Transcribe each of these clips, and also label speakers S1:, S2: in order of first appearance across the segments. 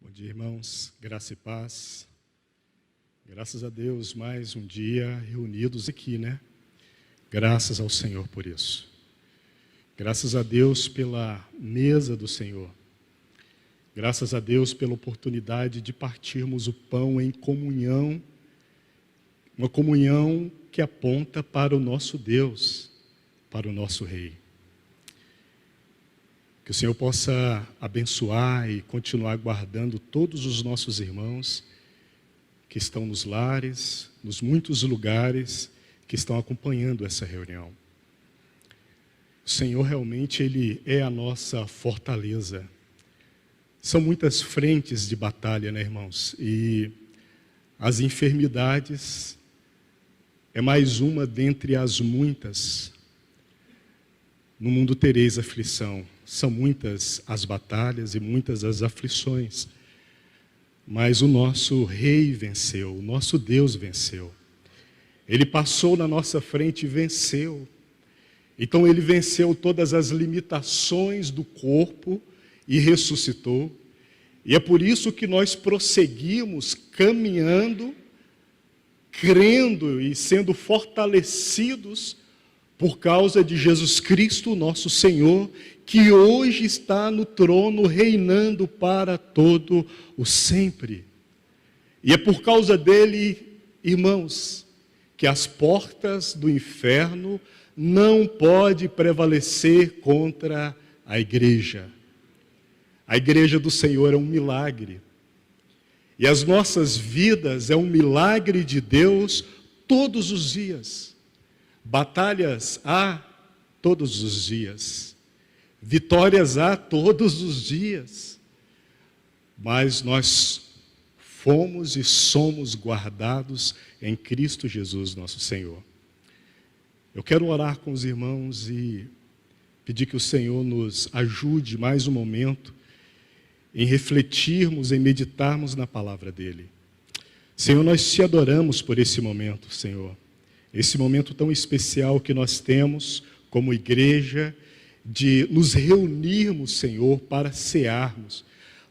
S1: Bom dia, irmãos. Graça e paz. Graças a Deus, mais um dia reunidos aqui, né? Graças ao Senhor por isso. Graças a Deus pela mesa do Senhor. Graças a Deus pela oportunidade de partirmos o pão em comunhão, uma comunhão que aponta para o nosso Deus, para o nosso Rei. Que o Senhor possa abençoar e continuar guardando todos os nossos irmãos que estão nos lares, nos muitos lugares que estão acompanhando essa reunião. O Senhor realmente, Ele é a nossa fortaleza. São muitas frentes de batalha, né, irmãos? E as enfermidades é mais uma dentre as muitas. No mundo tereis aflição. São muitas as batalhas e muitas as aflições. Mas o nosso Rei venceu, o nosso Deus venceu. Ele passou na nossa frente e venceu. Então ele venceu todas as limitações do corpo e ressuscitou. E é por isso que nós prosseguimos caminhando, crendo e sendo fortalecidos por causa de Jesus Cristo, nosso Senhor, que hoje está no trono, reinando para todo o sempre. E é por causa dele, irmãos, que as portas do inferno não podem prevalecer contra a igreja. A igreja do Senhor é um milagre. E as nossas vidas é um milagre de Deus todos os dias. Batalhas há todos os dias. Vitórias há todos os dias. Mas nós fomos e somos guardados em Cristo Jesus, nosso Senhor. Eu quero orar com os irmãos e pedir que o Senhor nos ajude mais um momento em refletirmos, em meditarmos na palavra dEle. Senhor, nós te adoramos por esse momento, Senhor. Esse momento tão especial que nós temos como igreja, de nos reunirmos, Senhor, para cearmos,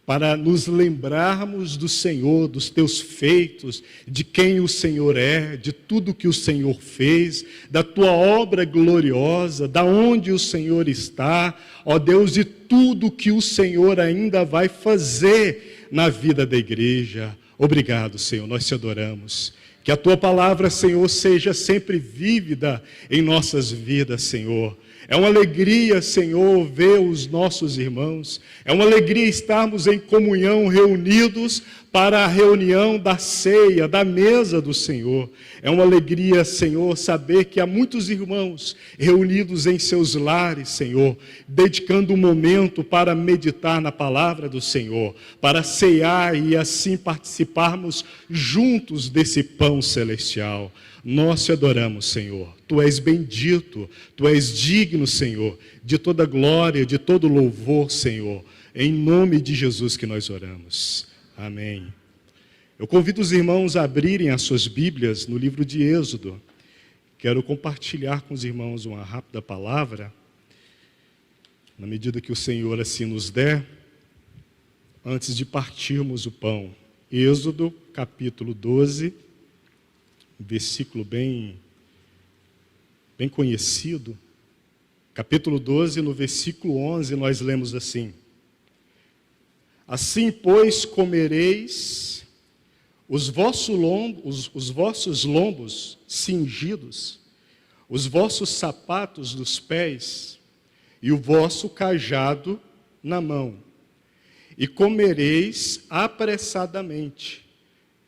S1: para nos lembrarmos do Senhor, dos teus feitos, de quem o Senhor é, de tudo que o Senhor fez, da tua obra gloriosa, da onde o Senhor está, ó Deus, de tudo que o Senhor ainda vai fazer na vida da igreja. Obrigado, Senhor, nós te adoramos. Que a tua palavra, Senhor, seja sempre vívida em nossas vidas, Senhor. É uma alegria, Senhor, ver os nossos irmãos. É uma alegria estarmos em comunhão, reunidos para a reunião da ceia, da mesa do Senhor. É uma alegria, Senhor, saber que há muitos irmãos reunidos em seus lares, Senhor, dedicando um momento para meditar na palavra do Senhor, para ceiar e assim participarmos juntos desse pão celestial. Nós te adoramos, Senhor. Tu és bendito, Tu és digno, Senhor, de toda glória, de todo louvor, Senhor. Em nome de Jesus que nós oramos. Amém. Eu convido os irmãos a abrirem as suas Bíblias no livro de Êxodo. Quero compartilhar com os irmãos uma rápida palavra, na medida que o Senhor assim nos der, antes de partirmos o pão. Êxodo, capítulo 12, versículo bem conhecido. Capítulo 12, no versículo 11, nós lemos assim: Assim, pois, comereis os vossos lombos cingidos, os vossos sapatos dos pés e o vosso cajado na mão, e comereis apressadamente.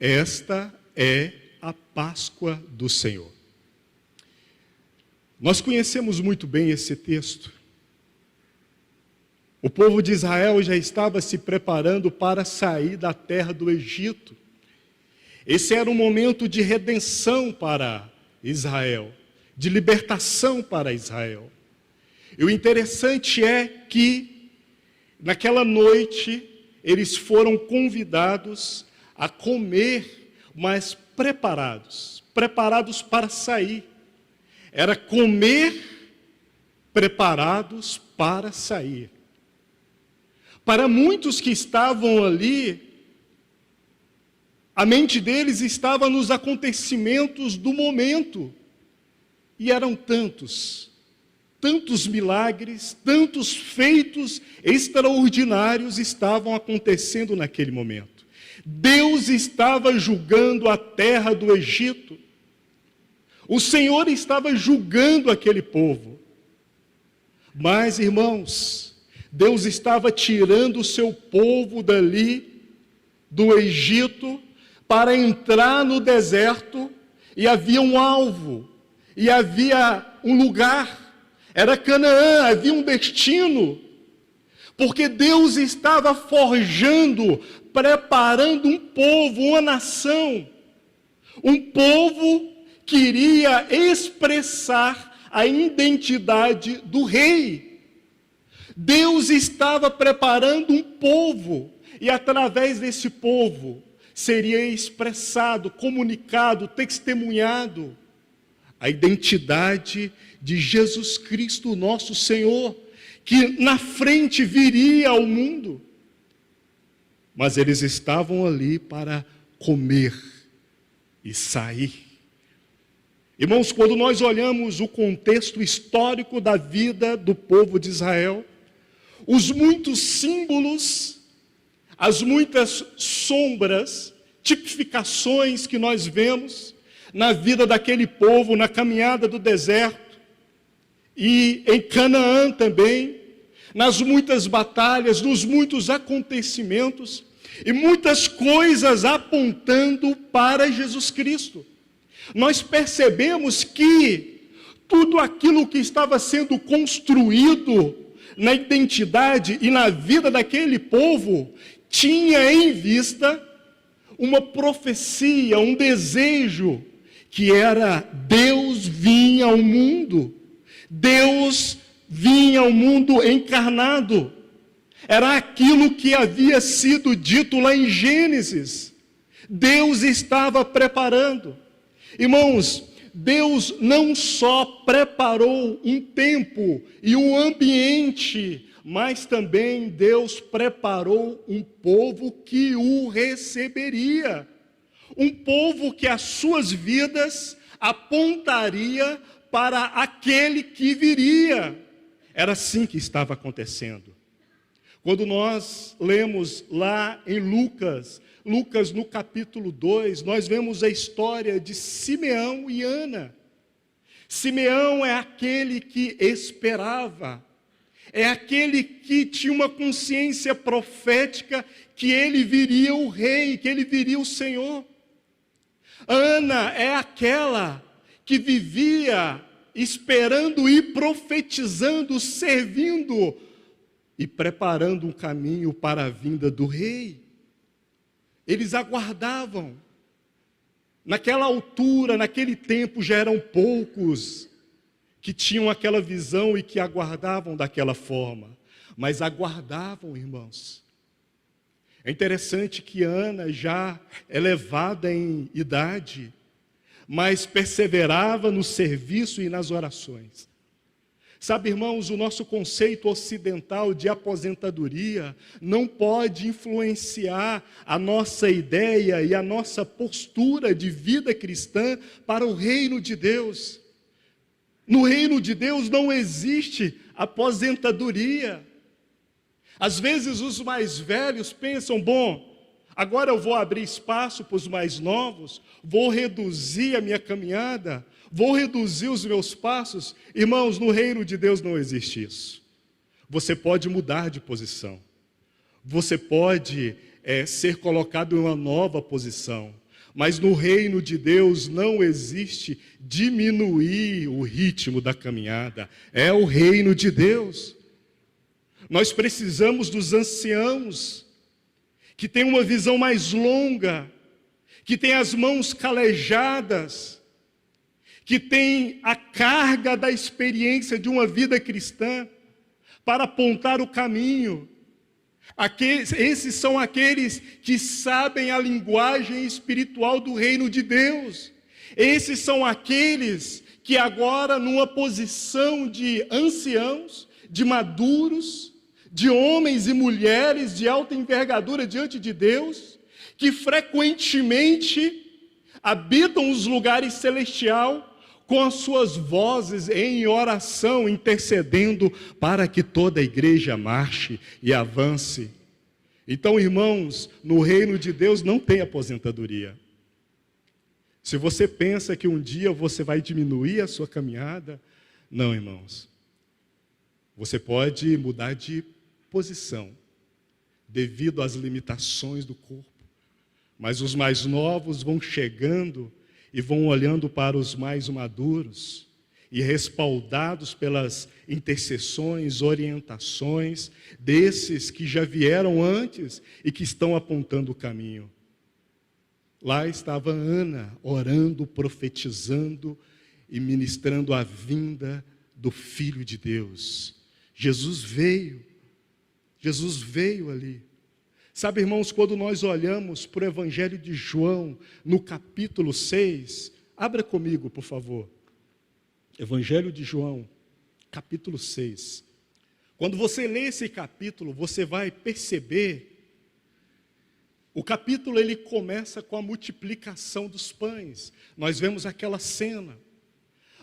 S1: Esta é a Páscoa do Senhor. Nós conhecemos muito bem esse texto. O povo de Israel já estava se preparando para sair da terra do Egito. Esse era um momento de redenção para Israel, de libertação para Israel. E o interessante é que, naquela noite, eles foram convidados a comer, mas preparados para sair. Era comer preparados para sair. Para muitos que estavam ali, A mente deles estava nos acontecimentos do momento. E eram tantos milagres, tantos feitos extraordinários estavam acontecendo naquele momento. Deus estava julgando a terra do Egito. O Senhor estava julgando aquele povo. Mas, irmãos, Deus estava tirando o seu povo dali, do Egito, para entrar no deserto, e havia um alvo, e havia um lugar, era Canaã, havia um destino, porque Deus estava forjando, preparando um povo, uma nação, um povo que iria expressar a identidade do rei. Deus estava preparando um povo, e através desse povo seria expressado, comunicado, testemunhado a identidade de Jesus Cristo, nosso Senhor, que na frente viria ao mundo. Mas eles estavam ali para comer e sair. Irmãos, quando nós olhamos o contexto histórico da vida do povo de Israel, os muitos símbolos, as muitas sombras, tipificações que nós vemos na vida daquele povo, na caminhada do deserto, e em Canaã também, nas muitas batalhas, nos muitos acontecimentos, e muitas coisas apontando para Jesus Cristo. Nós percebemos que tudo aquilo que estava sendo construído na identidade e na vida daquele povo tinha em vista uma profecia, um desejo, que era Deus vinha ao mundo. Deus vinha ao mundo encarnado. Era aquilo que havia sido dito lá em Gênesis. Deus estava preparando. Irmãos, Deus não só preparou um tempo e um ambiente, mas também Deus preparou um povo que o receberia. Um povo que as suas vidas apontaria para aquele que viria. Era assim que estava acontecendo. Quando nós lemos lá em Lucas no capítulo 2, nós vemos a história de Simeão e Ana. Simeão é aquele que esperava, é aquele que tinha uma consciência profética que ele viria o rei, que ele viria o Senhor. Ana é aquela que vivia esperando e profetizando, servindo e preparando um caminho para a vinda do rei. Eles aguardavam. Naquela altura, naquele tempo, já eram poucos que tinham aquela visão e que aguardavam daquela forma. Mas aguardavam, irmãos. É interessante que Ana, já elevada em idade, mas perseverava no serviço e nas orações. Sabe, irmãos, o nosso conceito ocidental de aposentadoria não pode influenciar a nossa ideia e a nossa postura de vida cristã para o reino de Deus. No reino de Deus não existe aposentadoria. Às vezes os mais velhos pensam, bom, agora eu vou abrir espaço para os mais novos, vou reduzir a minha caminhada, vou reduzir os meus passos. Irmãos, no reino de Deus não existe isso. Você pode mudar de posição. Você pode ser colocado em uma nova posição. Mas no reino de Deus não existe diminuir o ritmo da caminhada. É o reino de Deus. Nós precisamos dos anciãos, que têm uma visão mais longa, que têm as mãos calejadas, que têm a carga da experiência de uma vida cristã, para apontar o caminho. Esses são aqueles que sabem a linguagem espiritual do reino de Deus. Esses são aqueles que agora, numa posição de anciãos, de maduros, de homens e mulheres de alta envergadura diante de Deus, que frequentemente habitam os lugares celestiais com as suas vozes em oração, intercedendo para que toda a igreja marche e avance. Então, irmãos, no reino de Deus não tem aposentadoria. Se você pensa que um dia você vai diminuir a sua caminhada, não, irmãos. Você pode mudar de posição, devido às limitações do corpo. Mas os mais novos vão chegando e vão olhando para os mais maduros e respaldados pelas intercessões, orientações desses que já vieram antes e que estão apontando o caminho. Lá estava Ana, orando, profetizando e ministrando a vinda do Filho de Deus. Jesus veio ali. Sabe, irmãos, quando nós olhamos para o Evangelho de João, no capítulo 6, abra comigo, por favor. Evangelho de João, capítulo 6. Quando você lê esse capítulo, você vai perceber, o capítulo ele começa com a multiplicação dos pães. Nós vemos aquela cena.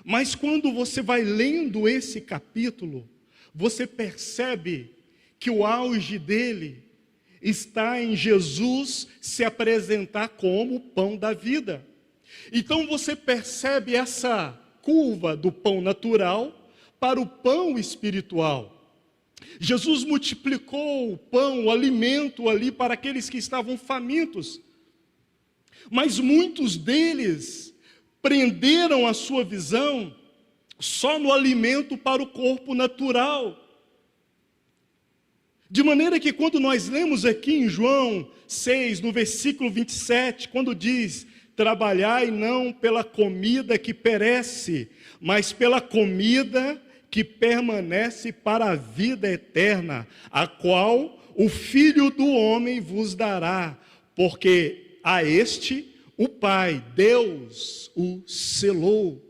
S1: Mas quando você vai lendo esse capítulo, você percebe que o auge dele está em Jesus se apresentar como o pão da vida. Então você percebe essa curva do pão natural para o pão espiritual. Jesus multiplicou o pão, o alimento ali para aqueles que estavam famintos. Mas muitos deles prenderam a sua visão só no alimento para o corpo natural. De maneira que quando nós lemos aqui em João 6, no versículo 27, quando diz: trabalhai não pela comida que perece, mas pela comida que permanece para a vida eterna, a qual o Filho do Homem vos dará, porque a este o Pai, Deus, o selou.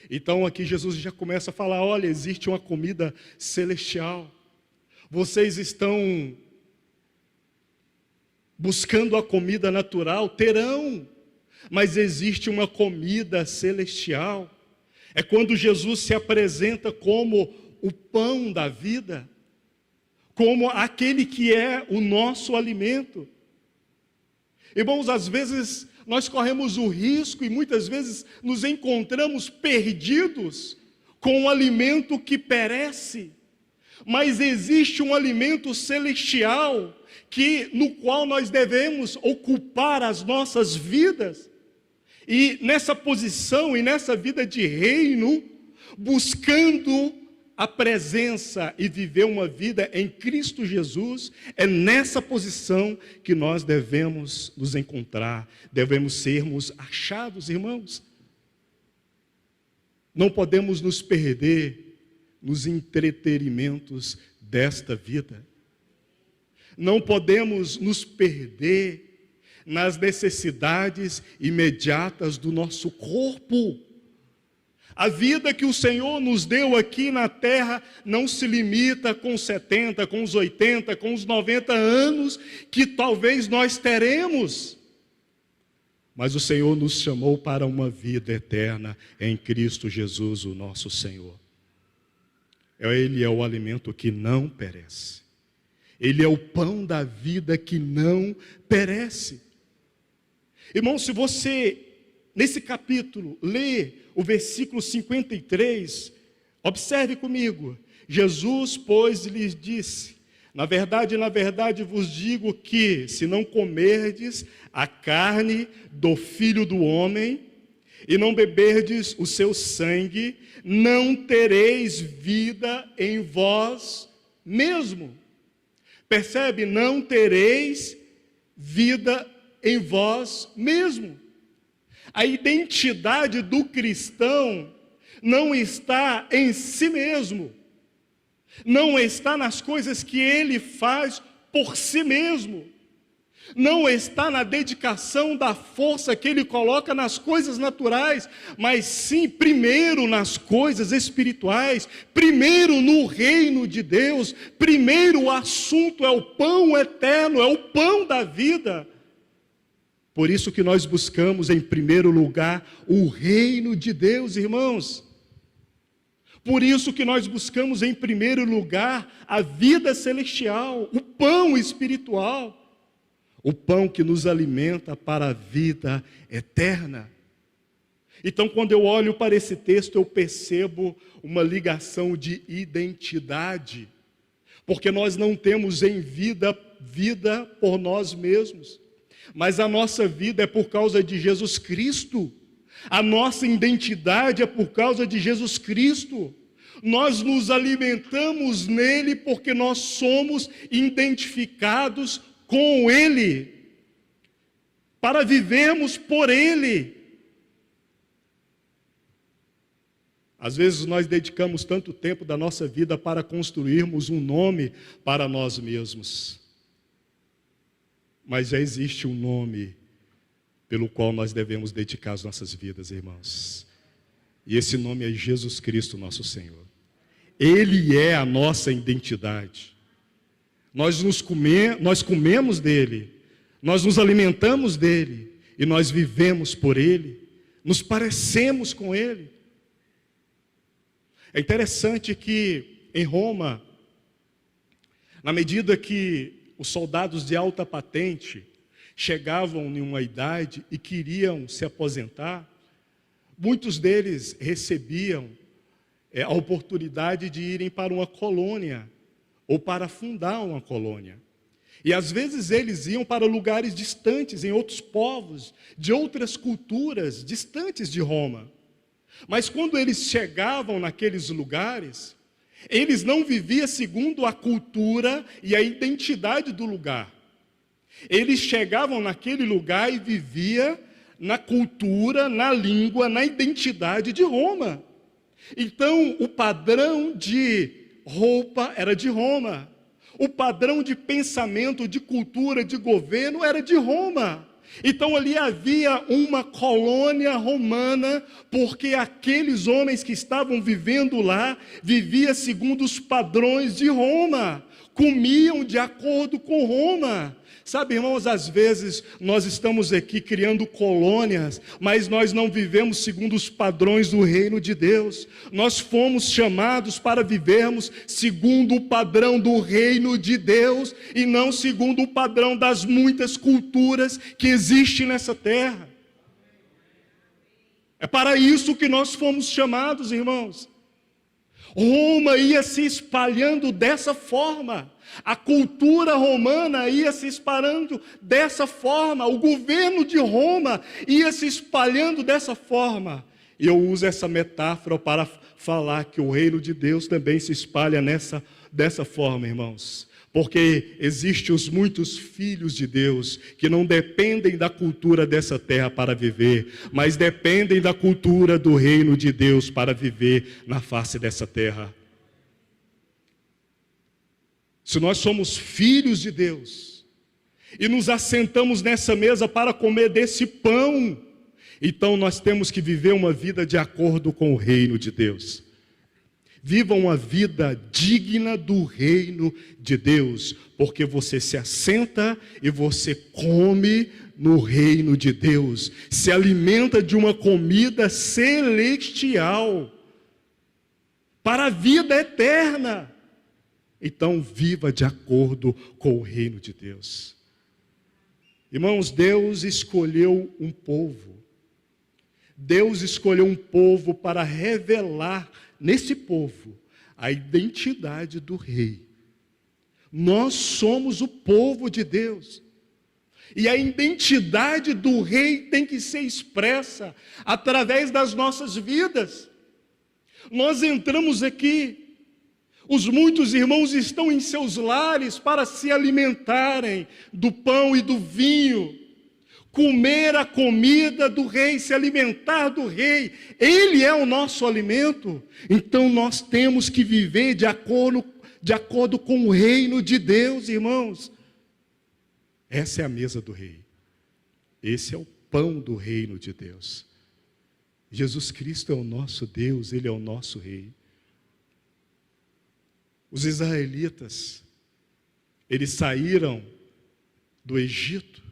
S1: Então aqui Jesus já começa a falar: olha, existe uma comida celestial. Vocês estão buscando a comida natural? Terão, mas existe uma comida celestial. É quando Jesus se apresenta como o pão da vida, como aquele que é o nosso alimento. Irmãos, às vezes nós corremos o risco e muitas vezes nos encontramos perdidos com um alimento que perece. Mas existe um alimento celestial no qual nós devemos ocupar as nossas vidas. E nessa posição e nessa vida de reino, buscando a presença e viver uma vida em Cristo Jesus, é nessa posição que nós devemos nos encontrar, devemos sermos achados, irmãos. Não podemos nos perder nos entretenimentos desta vida. Não podemos nos perder nas necessidades imediatas do nosso corpo. A vida que o Senhor nos deu aqui na terra não se limita com os 70, com os 80, com os 90 anos que talvez nós teremos. Mas o Senhor nos chamou para uma vida eterna em Cristo Jesus, o nosso Senhor. Ele é o alimento que não perece. Ele é o pão da vida que não perece. Irmão, se você, nesse capítulo, lê o versículo 53, observe comigo. Jesus, pois, lhes disse: na verdade vos digo que, se não comerdes a carne do Filho do Homem, e não beberdes o seu sangue, não tereis vida em vós mesmo. Percebe? Não tereis vida em vós mesmo. A identidade do cristão não está em si mesmo. Não está nas coisas que ele faz por si mesmo. Não está na dedicação da força que ele coloca nas coisas naturais, mas sim primeiro nas coisas espirituais, primeiro no reino de Deus. Primeiro o assunto é o pão eterno, é o pão da vida. Por isso que nós buscamos em primeiro lugar o reino de Deus, irmãos. Por isso que nós buscamos em primeiro lugar a vida celestial, o pão espiritual, o pão que nos alimenta para a vida eterna. Então, quando eu olho para esse texto, eu percebo uma ligação de identidade, porque nós não temos em vida por nós mesmos, mas a nossa vida é por causa de Jesus Cristo. A nossa identidade é por causa de Jesus Cristo. Nós nos alimentamos nele porque nós somos identificados com ele, para vivermos por ele. Às vezes nós dedicamos tanto tempo da nossa vida para construirmos um nome para nós mesmos. Mas já existe um nome pelo qual nós devemos dedicar as nossas vidas, irmãos. E esse nome é Jesus Cristo, nosso Senhor. Ele é a nossa identidade. Nós comemos dele, nós nos alimentamos dele, e nós vivemos por ele, nos parecemos com ele. É interessante que em Roma, na medida que os soldados de alta patente chegavam em uma idade e queriam se aposentar, muitos deles recebiam a oportunidade de irem para uma colônia ou para fundar uma colônia. E às vezes eles iam para lugares distantes, em outros povos, de outras culturas, distantes de Roma. Mas quando eles chegavam naqueles lugares, eles não viviam segundo a cultura e a identidade do lugar. Eles chegavam naquele lugar e viviam na cultura, na língua, na identidade de Roma. Então, o padrão de roupa era de Roma. O padrão de pensamento, de cultura, de governo era de Roma. Então ali havia uma colônia romana, porque aqueles homens que estavam vivendo lá, viviam segundo os padrões de Roma, comiam de acordo com Roma. Sabe, irmãos, às vezes nós estamos aqui criando colônias, mas nós não vivemos segundo os padrões do reino de Deus. Nós fomos chamados para vivermos segundo o padrão do reino de Deus e não segundo o padrão das muitas culturas que existem nessa terra. É para isso que nós fomos chamados, irmãos. Roma ia se espalhando dessa forma. A cultura romana ia se espalhando dessa forma. O governo de Roma ia se espalhando dessa forma. E eu uso essa metáfora para falar que o reino de Deus também se espalha dessa forma, irmãos. Porque existem os muitos filhos de Deus que não dependem da cultura dessa terra para viver, mas dependem da cultura do reino de Deus para viver na face dessa terra. Se nós somos filhos de Deus e nos assentamos nessa mesa para comer desse pão, então nós temos que viver uma vida de acordo com o reino de Deus. Viva uma vida digna do reino de Deus, porque você se assenta e você come no reino de Deus, se alimenta de uma comida celestial, para a vida eterna. Então viva de acordo com o reino de Deus. Irmãos, Deus escolheu um povo. Deus escolheu um povo para revelar nesse povo a identidade do rei. Nós somos o povo de Deus. E a identidade do rei tem que ser expressa através das nossas vidas. Nós entramos aqui, os muitos irmãos estão em seus lares para se alimentarem do pão e do vinho, comer a comida do rei, se alimentar do rei. Ele é o nosso alimento. Então nós temos que viver de acordo com o reino de Deus, irmãos. Essa é a mesa do rei. Esse é o pão do reino de Deus. Jesus Cristo é o nosso Deus, Ele é o nosso rei. Os israelitas, eles saíram do Egito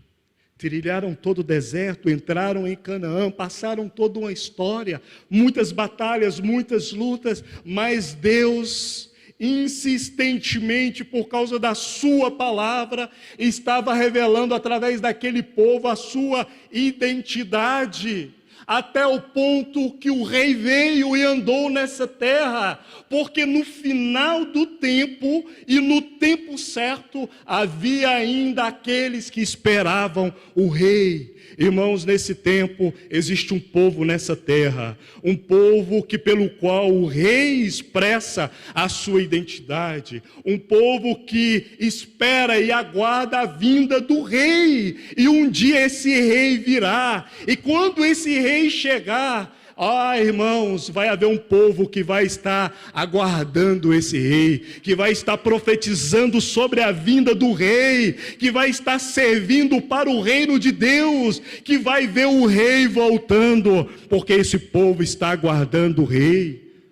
S1: trilharam todo o deserto, entraram em Canaã, passaram toda uma história, muitas batalhas, muitas lutas, mas Deus, insistentemente, por causa da sua palavra, estava revelando através daquele povo a sua identidade, até o ponto que o rei veio e andou nessa terra, porque no final do tempo e no tempo certo, havia ainda aqueles que esperavam o rei. Irmãos, nesse tempo existe um povo nessa terra, um povo pelo qual o rei expressa a sua identidade, um povo que espera e aguarda a vinda do rei, e um dia esse rei virá, e quando esse rei chegar, irmãos, vai haver um povo que vai estar aguardando esse rei, que vai estar profetizando sobre a vinda do rei, que vai estar servindo para o reino de Deus, que vai ver o rei voltando, porque esse povo está aguardando o rei.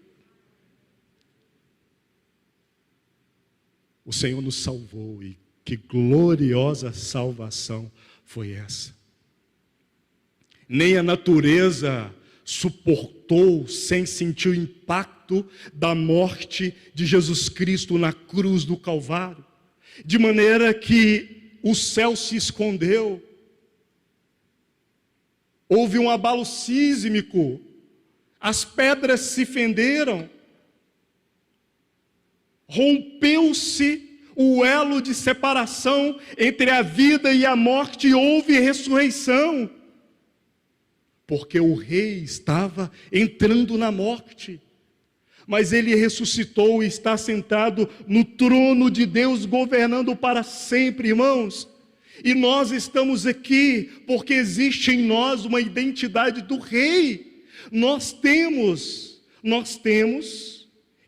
S1: O Senhor nos salvou, e que gloriosa salvação foi essa. Nem a natureza suportou sem sentir o impacto da morte de Jesus Cristo na cruz do Calvário, de maneira que o céu se escondeu, houve um abalo sísmico, as pedras se fenderam, rompeu-se o elo de separação entre a vida e a morte, e houve ressurreição, porque o rei estava entrando na morte, mas ele ressuscitou e está sentado no trono de Deus, governando para sempre, irmãos. E nós estamos aqui porque existe em nós uma identidade do rei. Nós temos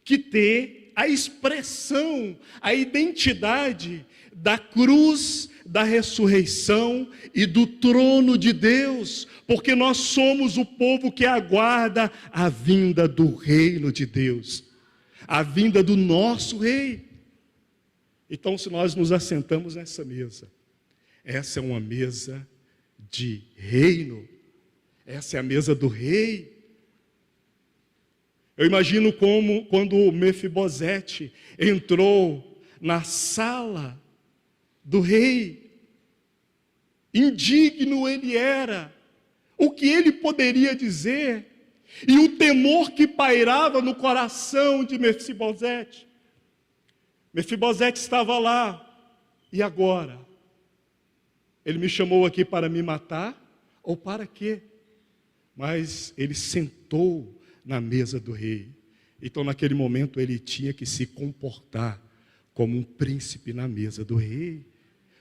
S1: que ter a expressão, a identidade da cruz, da ressurreição e do trono de Deus, porque nós somos o povo que aguarda a vinda do reino de Deus, a vinda do nosso rei. Então, se nós nos assentamos nessa mesa, essa é uma mesa de reino, essa é a mesa do rei. Eu imagino como quando Mefibosete entrou na sala do rei, indigno ele era, o que ele poderia dizer, e o temor que pairava no coração de Mefibosete. Mefibosete estava lá, e agora? Ele me chamou aqui para me matar, ou para quê? Mas ele sentou na mesa do rei, então naquele momento ele tinha que se comportar como um príncipe na mesa do rei,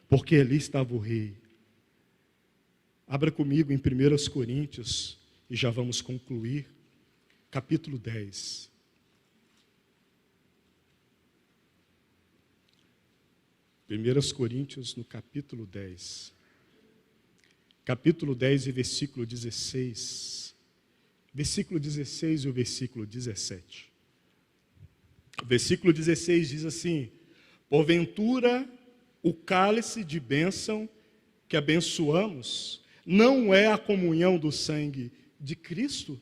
S1: porque ali estava o rei. Abra comigo em 1 Coríntios, e já vamos concluir, capítulo 10. Primeiras Coríntios, no capítulo 10. Capítulo 10 e versículo 16. Versículo 16 e o versículo 17. O versículo 16 diz assim: porventura, o cálice de bênção que abençoamos não é a comunhão do sangue de Cristo?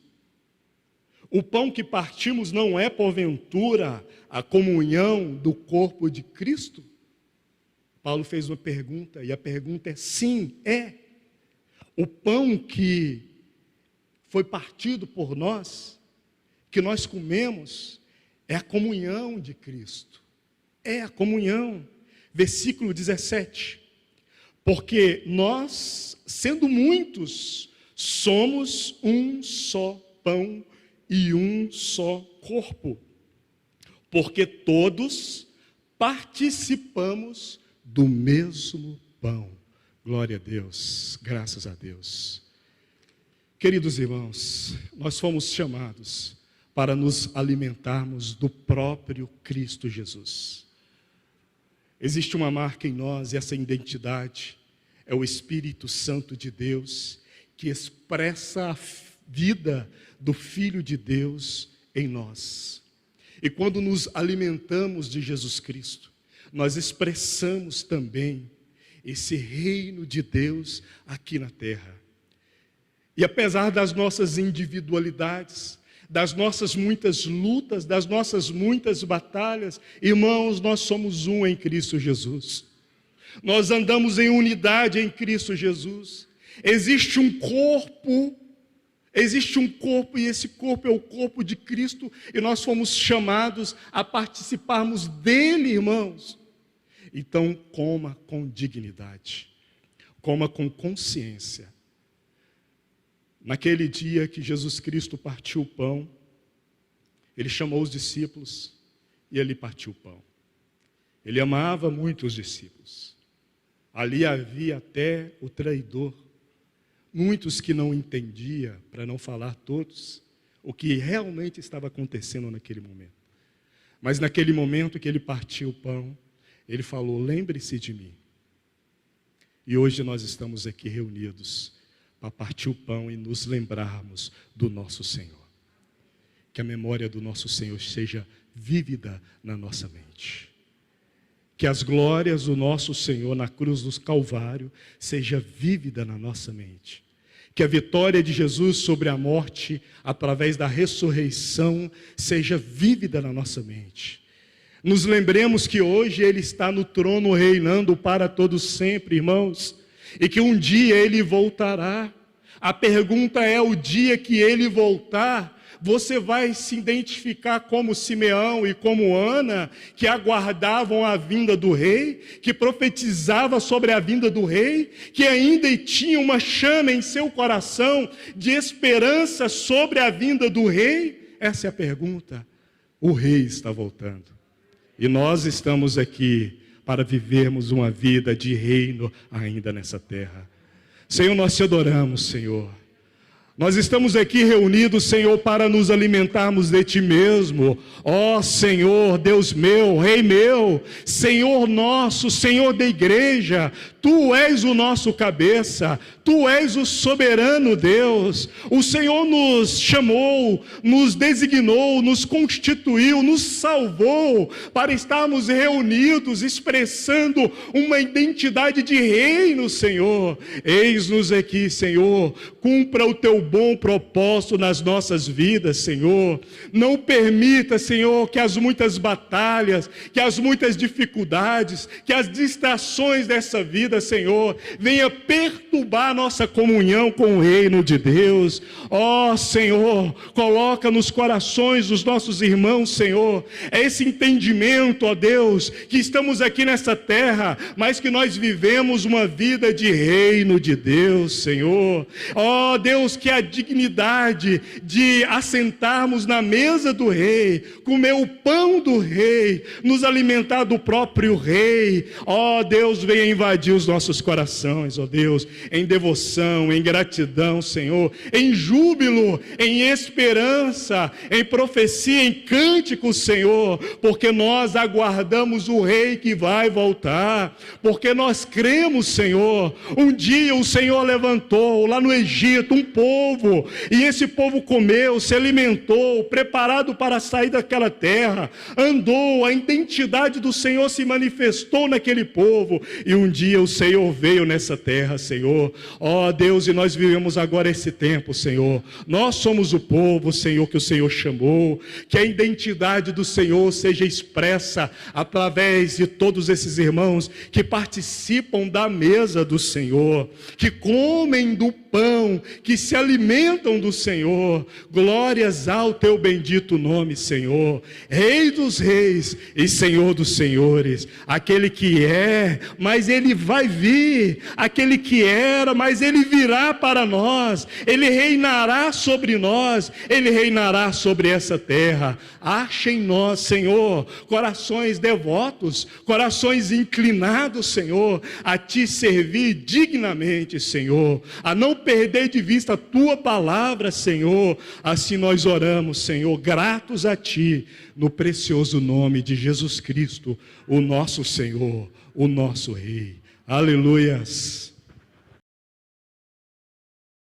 S1: O pão que partimos não é, porventura, a comunhão do corpo de Cristo? Paulo fez uma pergunta, e a pergunta é sim, é. O pão que foi partido por nós, que nós comemos, é a comunhão de Cristo. É a comunhão. Versículo 17. Porque nós, sendo muitos, somos um só pão e um só corpo. Porque todos participamos do mesmo pão. Glória a Deus, graças a Deus. Queridos irmãos, nós fomos chamados para nos alimentarmos do próprio Cristo Jesus. Existe uma marca em nós, e essa identidade é o Espírito Santo de Deus, que expressa a vida do Filho de Deus em nós. E quando nos alimentamos de Jesus Cristo, nós expressamos também esse reino de Deus aqui na terra. E apesar das nossas individualidades, das nossas muitas lutas, das nossas muitas batalhas, irmãos, nós somos um em Cristo Jesus. Nós andamos em unidade em Cristo Jesus. Existe um corpo e esse corpo é o corpo de Cristo, e nós fomos chamados a participarmos dele, irmãos. Então, coma com dignidade, coma com consciência. Naquele dia que Jesus Cristo partiu o pão, ele chamou os discípulos e ele partiu o pão. Ele amava muito os discípulos. Ali havia até o traidor. Muitos que não entendiam, para não falar todos, o que realmente estava acontecendo naquele momento. Mas naquele momento que ele partiu o pão, ele falou: lembre-se de mim. E hoje nós estamos aqui reunidos para partir o pão e nos lembrarmos do nosso Senhor. Que a memória do nosso Senhor seja vívida na nossa mente. Que as glórias do nosso Senhor na cruz do Calvário seja vívida na nossa mente. Que a vitória de Jesus sobre a morte, através da ressurreição, seja vívida na nossa mente. Nos lembremos que hoje Ele está no trono reinando para todos sempre, irmãos, e que um dia Ele voltará. A pergunta é: o dia que Ele voltar, você vai se identificar como Simeão e como Ana, que aguardavam a vinda do rei, que profetizava sobre a vinda do rei, que ainda tinha uma chama em seu coração de esperança sobre a vinda do rei? Essa é a pergunta. O rei está voltando. E nós estamos aqui para vivermos uma vida de reino ainda nessa terra. Senhor, nós te adoramos, Senhor. Nós estamos aqui reunidos, Senhor, para nos alimentarmos de Ti mesmo. Ó Senhor, Deus meu, Rei meu, Senhor nosso, Senhor da igreja, Tu és o nosso cabeça, Tu és o soberano Deus. O Senhor nos chamou, nos designou, nos constituiu, nos salvou para estarmos reunidos, expressando uma identidade de reino, Senhor. Eis-nos aqui, Senhor, cumpra o Teu bom propósito nas nossas vidas, Senhor. Não permita, Senhor, que as muitas batalhas, que as muitas dificuldades, que as distrações dessa vida, Senhor, venha perturbar a nossa comunhão com o reino de Deus. Ó Senhor, coloca nos corações dos nossos irmãos, Senhor, esse entendimento, ó Deus, que estamos aqui nessa terra, mas que nós vivemos uma vida de reino de Deus, Senhor. Ó Deus, que a dignidade de assentarmos na mesa do rei, comer o pão do rei, nos alimentar do próprio rei, ó Deus, venha invadir os nossos corações, ó Deus, em devoção, em gratidão, Senhor, em júbilo, em esperança, em profecia, em cânticos, Senhor, porque nós aguardamos o rei que vai voltar, porque nós cremos, Senhor. Um dia o Senhor levantou lá no Egito um povo, e esse povo comeu, se alimentou, preparado para sair daquela terra, andou, a identidade do Senhor se manifestou naquele povo, e um dia o Senhor veio nessa terra, Senhor. Ó Deus, e nós vivemos agora esse tempo, Senhor. Nós somos o povo, Senhor, que o Senhor chamou, que a identidade do Senhor seja expressa através de todos esses irmãos que participam da mesa do Senhor, que comem do pão, que se alimentam do Senhor. Glórias ao Teu bendito nome, Senhor, Rei dos reis e Senhor dos senhores, aquele que é, mas Ele vai vir, aquele que era, mas Ele virá para nós, Ele reinará sobre nós, Ele reinará sobre essa terra. Acha em nós, Senhor, corações devotos, corações inclinados, Senhor, a Te servir dignamente, Senhor, a não perder de vista a Tua palavra, Senhor. Assim nós oramos, Senhor, gratos a Ti, no precioso nome de Jesus Cristo, o nosso Senhor, o nosso Rei. Aleluias.